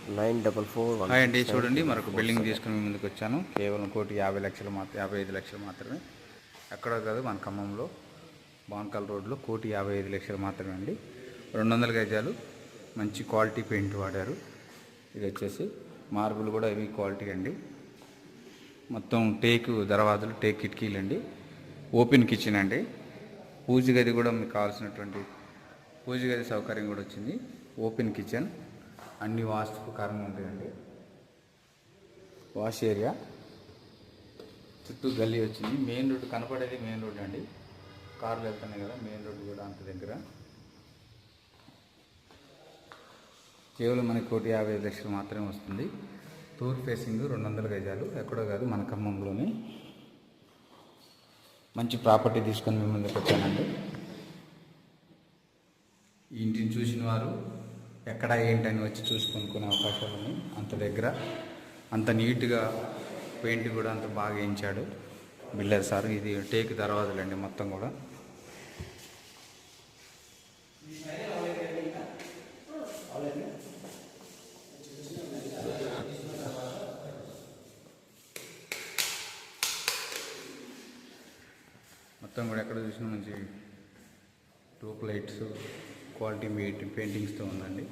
944 hi అండి, చూడండి మరొక బిల్డింగ్ తీసుకుని ముందుకు వచ్చాను. కేవలం 1,50,00,000 55 లక్షలు మాత్రమే. ఎక్కడో కాదు, మన ఖమ్మంలో బాన్కల్ రోడ్లో 1,55,00,000 మాత్రమే అండి. 200 గజాలు, మంచి క్వాలిటీ పెయింట్ వాడారు. ఇది వచ్చేసి మార్బుల్ కూడా హెవీ క్వాలిటీ అండి. మొత్తం టేకు దర్వాజాలు, టేక్ కిటికీలు అండి. ఓపెన్ కిచెన్ అండి. పూజ గది కూడా మీకు కావాల్సినటువంటి పూజ గది సౌకర్యం కూడా వచ్చింది. ఓపెన్ కిచెన్, అన్ని వాస్తు ప్రకారం ఉంటాయండి. వాష్ ఏరియా, చుట్టూ గల్లీ వచ్చింది. మెయిన్ రోడ్డు కనపడేది మెయిన్ రోడ్ అండి. కార్లు వెళ్తున్నాయి కదా, మెయిన్ రోడ్డు కూడా అంత దగ్గర. కేవలం మనకి 1,55,00,000 మాత్రమే వస్తుంది. టూర్ ఫేసింగ్ 200 గజాలు, ఎక్కడో కాదు, మన ఖమ్మంలోనే. మంచి ప్రాపర్టీ తీసుకొని మీ ముందుకు వచ్చానండి. ఈ ఇంటిని చూసిన వారు ఎక్కడ ఏంటని వచ్చి చూసి కొనుక్కునే అవకాశాలు ఉన్నాయి. అంత దగ్గర, అంత నీట్గా పెయింట్ కూడా అంత బాగా వేయించాడు బిల్డర్ సార్. ఇది టేక్ దర్వాజాలండి మొత్తం కూడా. మొత్తం కూడా ఎక్కడ చూసినా మంచి ట్యూబ్ లైట్స్, క్వాలిటీ పెయింటింగ్స్తో ఉందండి.